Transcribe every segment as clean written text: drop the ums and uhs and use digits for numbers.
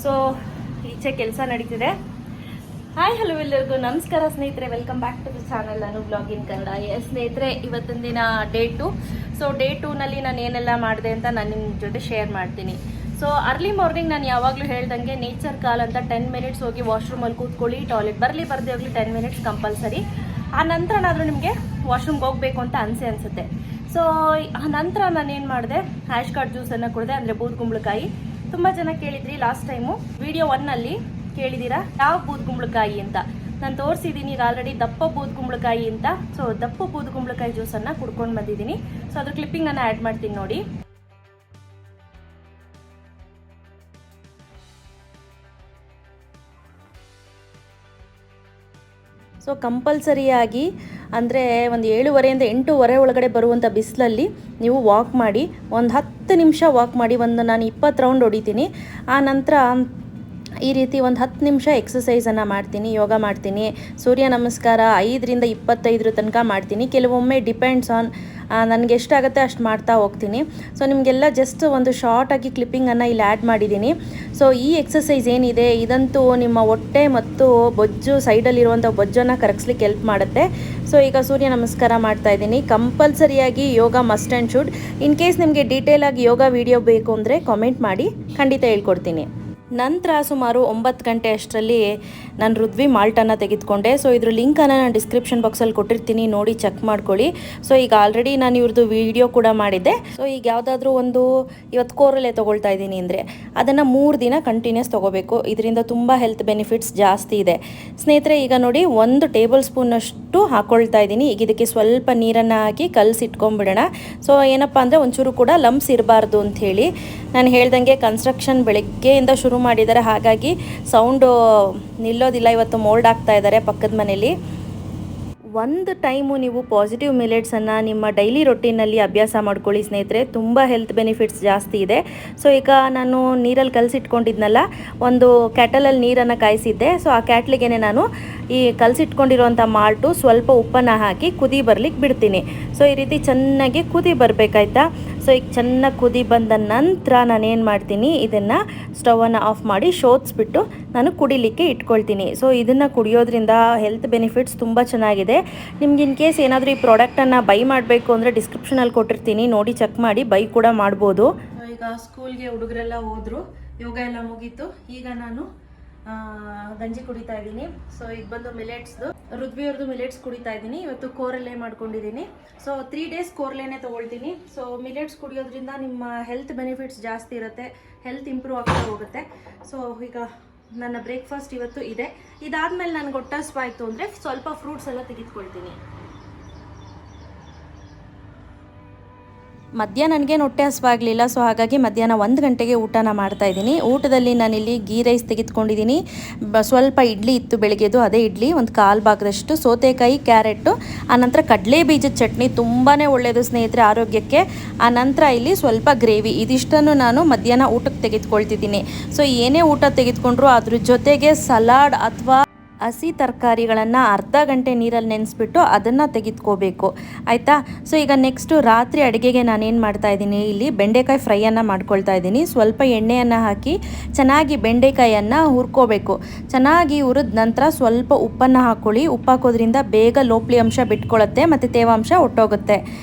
So ಈಚೆ ಕೆಲಸ ನಡೀತಿದೆ. ಹಾಯ್ ಹಲೋ ಎಲ್ಲರಿಗೂ ನಮಸ್ಕಾರ ಸ್ನೇಹಿತರೆ, welcome back to the channel Anu blog in Kannada. ಸ್ನೇಹಿತರೆ, ಇವತ್ತಿನ ದಿನ ಡೇ 2. ಸೊ ಡೇ 2ನಲ್ಲಿ ನಾನು ಏನೆಲ್ಲ ಮಾಡಿದೆ ಅಂತ ನಾನು ನಿಮ್ಮ ಜೊತೆ ಶೇರ್ ಮಾಡ್ತೀನಿ. ಸೊ ಅರ್ಲಿ ಮಾರ್ನಿಂಗ್ ನಾನು ಯಾವಾಗಲೂ ಹೇಳ್ದಂಗೆ ನೇಚರ್ ಕಾಲ್ ಅಂತ 10 ಮಿನಿಟ್ಸ್ ಹೋಗಿ ವಾಶ್ರೂಮಲ್ಲಿ ಕೂತ್ಕೊಳ್ಳಿ, ಟಾಯ್ಲೆಟ್ ಬರಲಿ ಬರದೇ ಹೋಗಲಿ 10 ಮಿನಿಟ್ಸ್ ಕಂಪಲ್ಸರಿ. ಆ ನಂತರನಾದರೂ ನಿಮಗೆ ವಾಶ್ರೂಮ್ಗೆ ಹೋಗಬೇಕು ಅಂತ ಅನಿಸುತ್ತೆ. ಸೊ ಆ ನಂತರ ನಾನೇನು ಮಾಡಿದೆ, ಹ್ಯಾಶ್ ಕಾರ್ಡ್ ಜ್ಯೂಸನ್ನು ಕುಡಿದೆ, ಅಂದರೆ ಬೂದ್ಗುಂಬಳಕಾಯಿ. ತುಂಬ ಜನ ಕೇಳಿದ್ರಿ ಲಾಸ್ಟ್ ಟೈಮು ವಿಡಿಯೋ 1ನಲ್ಲಿ ಕೇಳಿದ್ದೀರಾ ಯಾವ ಬೂದ್ಗುಂಬಳಕಾಯಿ ಅಂತ. ನಾನು ತೋರಿಸಿದ್ದೀನಿ ಈಗ ಆಲ್ರೆಡಿ ದಪ್ಪ ಬೂದ್ಗುಂಬಳಕಾಯಿ ಅಂತ. ಸೊ ದಪ್ಪ ಬೂದ್ಗುಂಬಳಕಾಯಿ ಜ್ಯೂಸನ್ನು ಕುಡ್ಕೊಂಡು ಬಂದಿದ್ದೀನಿ. ಸೊ ಅದ್ರ ಕ್ಲಿಪ್ಪಿಂಗ್ ನಾನು ಆ್ಯಡ್ ಮಾಡ್ತೀನಿ ನೋಡಿ. ಸೊ ಕಂಪಲ್ಸರಿಯಾಗಿ ಅಂದರೆ ಒಂದು 7:30 ಇಂದ 8:30 ಒಳಗಡೆ ಬರುವಂಥ ಬಿಸಿಲಲ್ಲಿ ನೀವು ವಾಕ್ ಮಾಡಿ, ಒಂದು 10 ನಿಮಿಷ ವಾಕ್ ಮಾಡಿ. ನಾನು 20 ರೌಂಡ್ ಹೊಡಿತೀನಿ. ಆ ನಂತರ ಈ ರೀತಿ ಒಂದು 10 ನಿಮಿಷ ಎಕ್ಸಸೈಸನ್ನು ಮಾಡ್ತೀನಿ, ಯೋಗ ಮಾಡ್ತೀನಿ. ಸೂರ್ಯ ನಮಸ್ಕಾರ 5ರಿಂದ 25 ತನಕ ಮಾಡ್ತೀನಿ. ಕೆಲವೊಮ್ಮೆ ಡಿಪೆಂಡ್ಸ್ ಆನ್ ನನಗೆ ಎಷ್ಟಾಗುತ್ತೆ ಅಷ್ಟು ಮಾಡ್ತಾ ಹೋಗ್ತೀನಿ. ಸೊ ನಿಮಗೆಲ್ಲ ಜಸ್ಟ್ ಒಂದು ಶಾರ್ಟಾಗಿ ಕ್ಲಿಪ್ಪಿಂಗನ್ನು ಇಲ್ಲಿ ಆ್ಯಡ್ ಮಾಡಿದ್ದೀನಿ. ಸೊ ಈ ಎಕ್ಸಸೈಸ್ ಏನಿದೆ ಇದಂತೂ ನಿಮ್ಮ ಹೊಟ್ಟೆ ಮತ್ತು ಬೊಜ್ಜು, ಸೈಡಲ್ಲಿರುವಂಥ ಬೊಜ್ಜನ್ನು ಕರಗಿಸ್ಲಿಕ್ಕೆ ಹೆಲ್ಪ್ ಮಾಡುತ್ತೆ. ಸೊ ಈಗ ಸೂರ್ಯ ನಮಸ್ಕಾರ ಮಾಡ್ತಾ ಇದ್ದೀನಿ. ಕಂಪಲ್ಸರಿಯಾಗಿ yoga must and should. In case ನಿಮಗೆ ಡೀಟೇಲಾಗಿ ಯೋಗ ವಿಡಿಯೋ ಬೇಕು ಅಂದರೆ ಕಾಮೆಂಟ್ ಮಾಡಿ, ಖಂಡಿತ ಹೇಳ್ಕೊಡ್ತೀನಿ. ನಂತರ ಸುಮಾರು 9 ಗಂಟೆ ಅಷ್ಟರಲ್ಲಿ ನಾನು RUDVI ಮಾಲ್ಟನ್ನು ತೆಗೆದುಕೊಂಡೆ. ಸೊ ಇದ್ರ ಲಿಂಕನ್ನು ನಾನು ಡಿಸ್ಕ್ರಿಪ್ಷನ್ ಬಾಕ್ಸಲ್ಲಿ ಕೊಟ್ಟಿರ್ತೀನಿ, ನೋಡಿ ಚೆಕ್ ಮಾಡ್ಕೊಳ್ಳಿ. ಸೊ ಈಗ ಆಲ್ರೆಡಿ ನಾನು ಇವ್ರದ್ದು ವಿಡಿಯೋ ಕೂಡ ಮಾಡಿದ್ದೆ. ಸೊ ಈಗ ಯಾವುದಾದ್ರೂ ಒಂದು ಇವತ್ತು ಕೋರಲ್ಲೇ ತೊಗೊಳ್ತಾ ಇದ್ದೀನಿ ಅಂದರೆ ಅದನ್ನು 3 ದಿನ ಕಂಟಿನ್ಯೂಸ್ ತೊಗೋಬೇಕು. ಇದರಿಂದ ತುಂಬ ಹೆಲ್ತ್ ಬೆನಿಫಿಟ್ಸ್ ಜಾಸ್ತಿ ಇದೆ ಸ್ನೇಹಿತರೆ. ಈಗ ನೋಡಿ 1 ಟೇಬಲ್ ಸ್ಪೂನಷ್ಟು ಹಾಕ್ಕೊಳ್ತಾ ಇದ್ದೀನಿ. ಈಗ ಇದಕ್ಕೆ ಸ್ವಲ್ಪ ನೀರನ್ನು ಹಾಕಿ ಕಲಸಿಟ್ಕೊಂಡ್ಬಿಡೋಣ. ಸೊ ಏನಪ್ಪ ಅಂದರೆ ಒಂಚೂರು ಕೂಡ ಲಂಪ್ಸ್ ಇರಬಾರ್ದು ಅಂಥೇಳಿ. ನಾನು ಹೇಳ್ದಂಗೆ ಕನ್ಸ್ಟ್ರಕ್ಷನ್ ಬೆಳಗ್ಗೆಯಿಂದ ಶುರು ಮಾಡಿದ್ದಾರೆ, ಹಾಗಾಗಿ ಸೌಂಡು ನಿಲ್ಲೋದಿಲ್ಲ. ಇವತ್ತು ಮೋಲ್ಡ್ ಆಗ್ತಾ ಇದ್ದಾರೆ ಪಕ್ಕದ ಮನೇಲಿ. ಒಂದು ಟೈಮು ನೀವು ಪಾಸಿಟಿವ್ ಮಿಲೆಟ್ಸನ್ನು ನಿಮ್ಮ ಡೈಲಿ ರೊಟೀನಲ್ಲಿ ಅಭ್ಯಾಸ ಮಾಡ್ಕೊಳ್ಳಿ ಸ್ನೇಹಿತರೆ, ತುಂಬ ಹೆಲ್ತ್ ಬೆನಿಫಿಟ್ಸ್ ಜಾಸ್ತಿ ಇದೆ. ಸೊ ಈಗ ನಾನು ನೀರಲ್ಲಿ ಕಲಸಿಟ್ಕೊಂಡಿದ್ನಲ್ಲ, ಒಂದು ಕ್ಯಾಟಲಲ್ಲಿ ನೀರನ್ನು ಕಾಯಿಸಿದ್ದೆ. ಸೊ ಆ ಕ್ಯಾಟ್ಲಿಗೆ ನಾನು ಈ ಕಲಸಿಟ್ಕೊಂಡಿರೋಂಥ ಮಾಲ್ಟು ಸ್ವಲ್ಪ ಉಪ್ಪನ್ನು ಹಾಕಿ ಕುದಿ ಬರ್ಲಿಕ್ಕೆ ಬಿಡ್ತೀನಿ. ಸೊ ಈ ರೀತಿ ಚೆನ್ನಾಗಿ ಕುದಿ ಬರಬೇಕಾಯ್ತಾ. ಸೊ ಈಗ ಚೆನ್ನಾಗಿ ಕುದಿ ಬಂದ ನಂತರ ನಾನೇನು ಮಾಡ್ತೀನಿ, ಇದನ್ನು ಸ್ಟವನ್ನು ಆಫ್ ಮಾಡಿ ಶೋಧಿಸ್ಬಿಟ್ಟು ನಾನು ಕುಡಿಲಿಕ್ಕೆ ಇಟ್ಕೊಳ್ತೀನಿ. ಸೊ ಇದನ್ನು ಕುಡಿಯೋದ್ರಿಂದ ಹೆಲ್ತ್ ಬೆನಿಫಿಟ್ಸ್ ತುಂಬ ಚೆನ್ನಾಗಿದೆ. ನಿಮ್ಗೆ ಇನ್ ಕೇಸ್ ಏನಾದರೂ ಈ ಪ್ರಾಡಕ್ಟನ್ನು ಬೈ ಮಾಡಬೇಕು ಅಂದರೆ ಡಿಸ್ಕ್ರಿಪ್ಷನಲ್ಲಿ ಕೊಟ್ಟಿರ್ತೀನಿ, ನೋಡಿ ಚೆಕ್ ಮಾಡಿ ಬೈ ಕೂಡ ಮಾಡ್ಬೋದು. ಈಗ ಸ್ಕೂಲ್ಗೆ ಹುಡುಗರೆಲ್ಲ ಹೋದರು, ಯೋಗ ಎಲ್ಲ ಮುಗೀತು. ಈಗ ನಾನು ಗಂಜಿ ಕುಡಿತಾ ಇದ್ದೀನಿ. ಸೊ ಈಗ ಬಂದು ಮಿಲೆಟ್ಸ್ದು RUDVI ಅವ್ರದ್ದು ಮಿಲೆಟ್ಸ್ ಕುಡಿತಾ ಇದ್ದೀನಿ. ಇವತ್ತು ಕೋರಲ್ಲೇ ಮಾಡ್ಕೊಂಡಿದ್ದೀನಿ. ಸೊ 3 ಡೇಸ್ ಕೋರಲ್ಲೇನೆ ತೊಗೊಳ್ತೀನಿ. ಸೊ ಮಿಲೆಟ್ಸ್ ಕುಡಿಯೋದ್ರಿಂದ ನಿಮ್ಮ ಹೆಲ್ತ್ ಬೆನಿಫಿಟ್ಸ್ ಜಾಸ್ತಿ ಇರುತ್ತೆ, ಹೆಲ್ತ್ ಇಂಪ್ರೂವ್ ಆಗ್ತಾ ಹೋಗುತ್ತೆ. ಸೊ ಈಗ ನನ್ನ ಬ್ರೇಕ್ಫಾಸ್ಟ್ ಇವತ್ತು ಇದೆ. ಇದಾದಮೇಲೆ ನನಗೆ ಹೊಟ್ಟೆ ಹಸಿವಾಯಿತು ಅಂದರೆ ಸ್ವಲ್ಪ ಫ್ರೂಟ್ಸ್ ಎಲ್ಲ ತೆಗೆದುಕೊಳ್ತೀನಿ. ಮಧ್ಯಾಹ್ನ ನನಗೇನು ಹೊಟ್ಟೆ ಹಸಿವಾಗಲಿಲ್ಲ. ಸೊ ಹಾಗಾಗಿ ಮಧ್ಯಾಹ್ನ 1 ಗಂಟೆಗೆ ಊಟನ ಮಾಡ್ತಾಯಿದ್ದೀನಿ. ಊಟದಲ್ಲಿ ನಾನಿಲ್ಲಿ ಗೀ ರೈಸ್ ತೆಗೆದುಕೊಂಡಿದ್ದೀನಿ. ಸ್ವಲ್ಪ ಇಡ್ಲಿ ಇತ್ತು ಬೆಳಗ್ಗೆದು, ಅದೇ ಇಡ್ಲಿ, ಒಂದು 1/4 ಭಾಗದಷ್ಟು ಸೌತೆಕಾಯಿ, ಕ್ಯಾರೆಟು, ಆನಂತರ ಕಡಲೆ ಬೀಜದ ಚಟ್ನಿ, ತುಂಬಾ ಒಳ್ಳೆಯದು ಸ್ನೇಹಿತರೆ ಆರೋಗ್ಯಕ್ಕೆ. ಆನಂತರ ಇಲ್ಲಿ ಸ್ವಲ್ಪ ಗ್ರೇವಿ, ಇದಿಷ್ಟನ್ನು ನಾನು ಮಧ್ಯಾಹ್ನ ಊಟಕ್ಕೆ ತೆಗೆದುಕೊಳ್ತಿದ್ದೀನಿ. ಸೊ ಏನೇ ಊಟ ತೆಗೆದುಕೊಂಡ್ರು ಅದ್ರ ಜೊತೆಗೆ ಸಲಾಡ್ ಅಥವಾ ಹಸಿ ತರಕಾರಿಗಳನ್ನು ಅರ್ಧ ಗಂಟೆ ನೀರಲ್ಲಿ ನೆನೆಸ್ಬಿಟ್ಟು ಅದನ್ನು ತೆಗೆದುಕೋಬೇಕು, ಆಯಿತಾ. ಸೊ ಈಗ ನೆಕ್ಸ್ಟು ರಾತ್ರಿ ಅಡುಗೆಗೆ ನಾನೇನು ಮಾಡ್ತಾಯಿದ್ದೀನಿ, ಇಲ್ಲಿ ಬೆಂಡೆಕಾಯಿ ಫ್ರೈಯನ್ನು ಮಾಡ್ಕೊಳ್ತಾ ಇದ್ದೀನಿ. ಸ್ವಲ್ಪ ಎಣ್ಣೆಯನ್ನು ಹಾಕಿ ಚೆನ್ನಾಗಿ ಬೆಂಡೆಕಾಯನ್ನು ಹುರ್ಕೋಬೇಕು. ಚೆನ್ನಾಗಿ ಹುರಿದ ನಂತರ ಸ್ವಲ್ಪ ಉಪ್ಪನ್ನು ಹಾಕ್ಕೊಳ್ಳಿ. ಉಪ್ಪು ಹಾಕೋದ್ರಿಂದ ಬೇಗ ಲೋಪ್ಲಿ ಅಂಶ ಬಿಟ್ಕೊಳ್ಳುತ್ತೆ ಮತ್ತು ತೇವಾಂಶ ಒಟ್ಟೋಗುತ್ತೆ.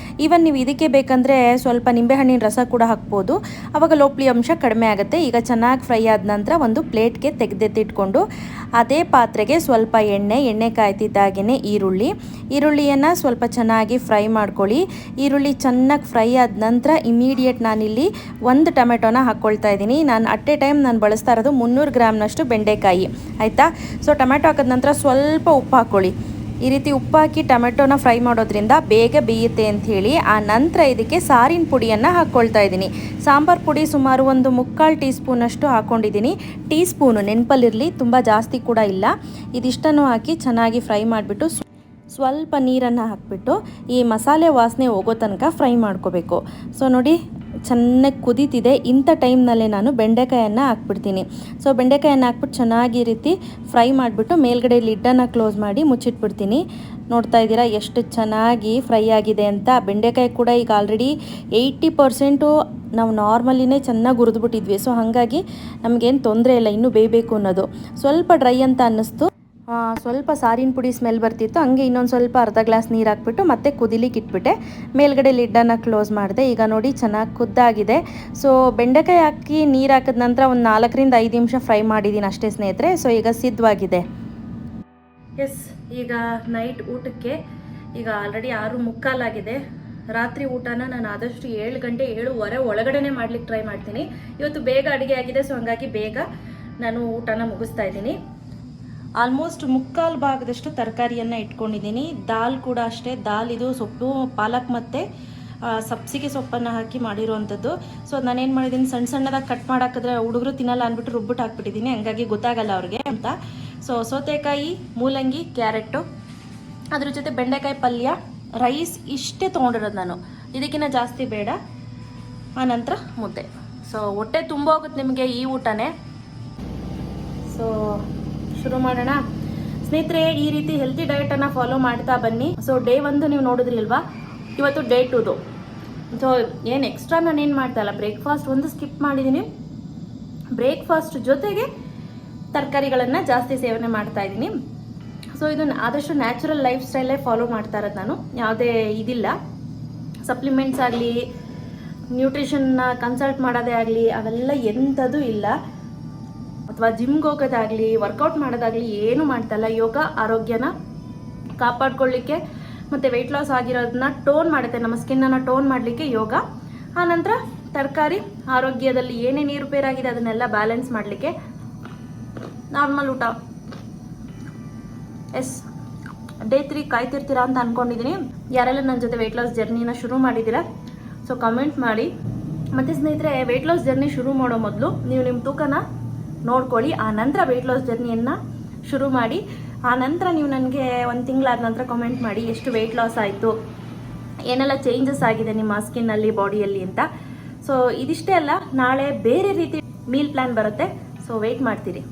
ಈವನ್ ನೀವು ಇದಕ್ಕೆ ಬೇಕಂದರೆ ಸ್ವಲ್ಪ ನಿಂಬೆಹಣ್ಣಿನ ರಸ ಕೂಡ ಹಾಕ್ಬೋದು, ಆವಾಗ ಲೋಪ್ಲಿ ಅಂಶ ಕಡಿಮೆ ಆಗುತ್ತೆ. ಈಗ ಚೆನ್ನಾಗಿ ಫ್ರೈ ಆದ ನಂತರ ಒಂದು ಪ್ಲೇಟ್ಗೆ ತೆಗೆದೆತ್ತಿಟ್ಕೊಂಡು ಅದೇ ಪಾತ್ರೆಗೆ ಸ್ವಲ್ಪ ಎಣ್ಣೆ ಕಾಯ್ತಿದ್ದಾಗೇ ಈರುಳ್ಳಿಯನ್ನು ಸ್ವಲ್ಪ ಚೆನ್ನಾಗಿ ಫ್ರೈ ಮಾಡ್ಕೊಳ್ಳಿ. ಈರುಳ್ಳಿ ಚೆನ್ನಾಗಿ ಫ್ರೈ ಆದ ನಂತರ ಇಮಿಡಿಯೇಟ್ ನಾನಿಲ್ಲಿ 1 ಟೊಮೆಟೊನ ಹಾಕ್ಕೊಳ್ತಾ ಇದ್ದೀನಿ. ನಾನು ಅಟ್ ಎ ಟೈಮ್ ನಾನು ಬಳಸ್ತಾ ಇರೋದು 300 ಗ್ರಾಮ್ನಷ್ಟು ಬೆಂಡೆಕಾಯಿ, ಆಯಿತಾ. ಸೊ ಟೊಮೆಟೊ ಹಾಕಿದ ನಂತರ ಸ್ವಲ್ಪ ಉಪ್ಪು ಹಾಕ್ಕೊಳ್ಳಿ. ಈ ರೀತಿ ಉಪ್ಪು ಹಾಕಿ ಟೊಮೆಟೊನ ಫ್ರೈ ಮಾಡೋದ್ರಿಂದ ಬೇಗ ಬೇಯುತ್ತೆ ಅಂಥೇಳಿ. ಆ ನಂತರ ಇದಕ್ಕೆ ಸಾರಿನ ಪುಡಿಯನ್ನು ಹಾಕ್ಕೊಳ್ತಾ ಇದ್ದೀನಿ. ಸಾಂಬಾರು ಪುಡಿ ಸುಮಾರು ಒಂದು 3/4 ಟೀ ಸ್ಪೂನಷ್ಟು ಹಾಕ್ಕೊಂಡಿದ್ದೀನಿ. ಟೀ ಸ್ಪೂನು ನೆನಪಲ್ಲಿರಲಿ, ತುಂಬ ಜಾಸ್ತಿ ಕೂಡ ಇಲ್ಲ. ಇದಿಷ್ಟನ್ನು ಹಾಕಿ ಚೆನ್ನಾಗಿ ಫ್ರೈ ಮಾಡಿಬಿಟ್ಟು ಸ್ವಲ್ಪ ನೀರನ್ನು ಹಾಕಿಬಿಟ್ಟು ಈ ಮಸಾಲೆ ವಾಸನೆ ಹೋಗೋ ತನಕ ಫ್ರೈ ಮಾಡ್ಕೋಬೇಕು. ಸೊ ನೋಡಿ ಚೆನ್ನಾಗಿ ಕುದೀತಿದೆ. ಇಂಥ ಟೈಮ್ನಲ್ಲೇ ನಾನು ಬೆಂಡೆಕಾಯನ್ನು ಹಾಕ್ಬಿಡ್ತೀನಿ. ಸೊ ಬೆಂಡೆಕಾಯನ್ನು ಹಾಕ್ಬಿಟ್ಟು ಚೆನ್ನಾಗಿ ಈ ರೀತಿ ಫ್ರೈ ಮಾಡಿಬಿಟ್ಟು ಮೇಲ್ಗಡೆ ಲಿಡ್ಡನ್ನು ಕ್ಲೋಸ್ ಮಾಡಿ ಮುಚ್ಚಿಟ್ಬಿಡ್ತೀನಿ. ನೋಡ್ತಾ ಇದ್ದೀರಾ ಎಷ್ಟು ಚೆನ್ನಾಗಿ ಫ್ರೈ ಆಗಿದೆ ಅಂತ. ಬೆಂಡೆಕಾಯಿ ಕೂಡ ಈಗ ಆಲ್ರೆಡಿ 80% ನಾವು ನಾರ್ಮಲಿನೇ ಚೆನ್ನಾಗಿ ಹುರಿದ್ಬಿಟ್ಟಿದ್ವಿ. ಸೊ ಹಾಗಾಗಿ ನಮಗೇನು ತೊಂದರೆ ಇಲ್ಲ, ಇನ್ನೂ ಬೇಯಬೇಕು ಅನ್ನೋದು. ಸ್ವಲ್ಪ ಡ್ರೈ ಅಂತ ಅನ್ನಿಸ್ತು, ಸ್ವಲ್ಪ ಸಾರಿನ ಪುಡಿ ಸ್ಮೆಲ್ ಬರ್ತಿತ್ತು. ಹಂಗೆ ಇನ್ನೊಂದು ಸ್ವಲ್ಪ ಅರ್ಧ ಗ್ಲಾಸ್ ನೀರು ಹಾಕ್ಬಿಟ್ಟು ಮತ್ತೆ ಕುದಿಲಿಕ್ಕೆ ಇಟ್ಬಿಟ್ಟೆ. ಮೇಲ್ಗಡೆ ಲಿಡ್ಡನ್ನು ಕ್ಲೋಸ್ ಮಾಡಿದೆ. ಈಗ ನೋಡಿ ಚೆನ್ನಾಗಿ ಕುದ್ದಾಗಿದೆ. ಸೊ ಬೆಂಡೆಕಾಯಿ ಹಾಕಿ ನೀರು ಹಾಕಿದ ನಂತರ ಒಂದು 4ರಿಂದ 5 ನಿಮಿಷ ಫ್ರೈ ಮಾಡಿದ್ದೀನಿ ಅಷ್ಟೇ ಸ್ನೇಹಿತರೆ. ಸೊ ಈಗ ಸಿದ್ಧವಾಗಿದೆ. ಎಸ್, ಈಗ ನೈಟ್ ಊಟಕ್ಕೆ ಈಗ ಆಲ್ರೆಡಿ 6:45 ಆಗಿದೆ. ರಾತ್ರಿ ಊಟನ ನಾನು ಆದಷ್ಟು 7 ಗಂಟೆ 7:15 ಒಳಗಡೆ ಮಾಡ್ಲಿಕ್ಕೆ ಟ್ರೈ ಮಾಡ್ತೀನಿ. ಇವತ್ತು ಬೇಗ ಅಡುಗೆ ಆಗಿದೆ, ಸೊ ಹಂಗಾಗಿ ಬೇಗ ನಾನು ಊಟನ ಮುಗಿಸ್ತಾ ಇದ್ದೀನಿ. ಆಲ್ಮೋಸ್ಟ್ 3/4 ಭಾಗದಷ್ಟು ತರಕಾರಿಯನ್ನು ಇಟ್ಕೊಂಡಿದ್ದೀನಿ. ದಾಲ್ ಕೂಡ ಅಷ್ಟೇ. ದಾಲ್ ಇದು ಸೊಪ್ಪು, ಪಾಲಕ್ ಮತ್ತು ಸಬ್ಸಿಗೆ ಸೊಪ್ಪನ್ನು ಹಾಕಿ ಮಾಡಿರೋವಂಥದ್ದು. ಸೊ ನಾನೇನು ಮಾಡಿದ್ದೀನಿ, ಸಣ್ಣ ಸಣ್ಣದಾಗಿ ಕಟ್ ಮಾಡಾಕಿದ್ರೆ ಹುಡುಗರು ತಿನ್ನಲ್ಲ ಅಂದ್ಬಿಟ್ಟು ರುಬ್ಬಿಟ್ಟು ಹಾಕ್ಬಿಟ್ಟಿದ್ದೀನಿ, ಹಂಗಾಗಿ ಗೊತ್ತಾಗಲ್ಲ ಅವ್ರಿಗೆ ಅಂತ. ಸೊ ಸೌತೆಕಾಯಿ, ಮೂಲಂಗಿ, ಕ್ಯಾರೆಟು, ಅದ್ರ ಜೊತೆ ಬೆಂಡೆಕಾಯಿ ಪಲ್ಯ, ರೈಸ್ ಇಷ್ಟೇ ತೊಗೊಂಡಿರೋದು ನಾನು, ಇದಕ್ಕಿಂತ ಜಾಸ್ತಿ ಬೇಡ. ಆನಂತರ ಮುದ್ದೆ. ಸೊ ಹೊಟ್ಟೆ ತುಂಬ ಹೋಗುತ್ತೆ ನಿಮಗೆ ಈ ಊಟನೇ. ಸೊ ಶುರು ಮಾಡೋಣ ಸ್ನೇಹಿತರೆ. ಈ ರೀತಿ ಹೆಲ್ತಿ ಡಯಟನ್ನು ಫಾಲೋ ಮಾಡ್ತಾ ಬನ್ನಿ. ಸೊ ಡೇ 1 ನೀವು ನೋಡಿದ್ರಿ ಅಲ್ವಾ, ಇವತ್ತು ಡೇ 2. ಸೊ ಏನು ಎಕ್ಸ್ಟ್ರಾ ನಾನೇನು ಮಾಡ್ತಾ ಇಲ್ಲ. ಬ್ರೇಕ್ಫಾಸ್ಟ್ ಒಂದು ಸ್ಕಿಪ್ ಮಾಡಿದ್ದೀನಿ. ಬ್ರೇಕ್ಫಾಸ್ಟ್ ಜೊತೆಗೆ ತರಕಾರಿಗಳನ್ನು ಜಾಸ್ತಿ ಸೇವನೆ ಮಾಡ್ತಾ ಇದ್ದೀನಿ. ಸೊ ಇದನ್ನು ಆದಷ್ಟು ನ್ಯಾಚುರಲ್ ಲೈಫ್ ಸ್ಟೈಲೇ ಫಾಲೋ ಮಾಡ್ತಾ ಇರೋದು ನಾನು. ಯಾವುದೇ ಇದಿಲ್ಲ, ಸಪ್ಲಿಮೆಂಟ್ಸ್ ಆಗಲಿ, ನ್ಯೂಟ್ರಿಷನ್ನ ಕನ್ಸಲ್ಟ್ ಮಾಡೋದೇ ಆಗಲಿ, ಅವೆಲ್ಲ ಎಂಥದ್ದು ಇಲ್ಲ. ಅಥವಾ ಜಿಮ್ಗೆ ಹೋಗೋದಾಗಲಿ, ವರ್ಕೌಟ್ ಮಾಡೋದಾಗಲಿ ಏನೂ ಮಾಡ್ತಾಯಿಲ್ಲ. ಯೋಗ ಆರೋಗ್ಯನ ಕಾಪಾಡ್ಕೊಳ್ಳಿಕ್ಕೆ ಮತ್ತು ವೆಯ್ಟ್ ಲಾಸ್ ಆಗಿರೋದನ್ನ ಟೋನ್ ಮಾಡುತ್ತೆ, ನಮ್ಮ ಸ್ಕಿನ್ನನ್ನು ಟೋನ್ ಮಾಡಲಿಕ್ಕೆ ಯೋಗ. ಆನಂತರ ತರಕಾರಿ, ಆರೋಗ್ಯದಲ್ಲಿ ಏನೇನು ಏರುಪೇರಾಗಿದೆ ಅದನ್ನೆಲ್ಲ ಬ್ಯಾಲೆನ್ಸ್ ಮಾಡಲಿಕ್ಕೆ ನಾರ್ಮಲ್ ಊಟ. ಎಸ್, ಡೇ 3 ಕಾಯ್ತಿರ್ತೀರಾ ಅಂತ ಅಂದ್ಕೊಂಡಿದ್ದೀನಿ. ಯಾರೆಲ್ಲ ನನ್ನ ಜೊತೆ ವೆಯ್ಟ್ ಲಾಸ್ ಜರ್ನಿನ ಶುರು ಮಾಡಿದ್ದೀರಾ, ಸೊ ಕಮೆಂಟ್ ಮಾಡಿ. ಮತ್ತು ಸ್ನೇಹಿತರೆ, ವೆಯ್ಟ್ ಲಾಸ್ ಜರ್ನಿ ಶುರು ಮಾಡೋ ಮೊದಲು ನೀವು ನಿಮ್ಮ ತೂಕನ ನೋಡ್ಕೊಳ್ಳಿ. ಆ ನಂತರ ವೆಯ್ಟ್ ಲಾಸ್ ಜರ್ನಿಯನ್ನು ಶುರು ಮಾಡಿ. ಆ ನಂತರ ನೀವು ನನಗೆ 1 ತಿಂಗಳಾದ ನಂತರ ಕಮೆಂಟ್ ಮಾಡಿ ಎಷ್ಟು ವೆಯ್ಟ್ ಲಾಸ್ ಆಯಿತು, ಏನೆಲ್ಲ ಚೇಂಜಸ್ ಆಗಿದೆ ನಿಮ್ಮ ಸ್ಕಿನ್ನಲ್ಲಿ, ಬಾಡಿಯಲ್ಲಿ ಅಂತ. ಸೊ ಇದಿಷ್ಟೇ ಅಲ್ಲ, ನಾಳೆ ಬೇರೆ ರೀತಿ ಮೀಲ್ ಪ್ಲ್ಯಾನ್ ಬರುತ್ತೆ. ಸೊ ವೆಯ್ಟ್ ಮಾಡ್ತೀರಿ.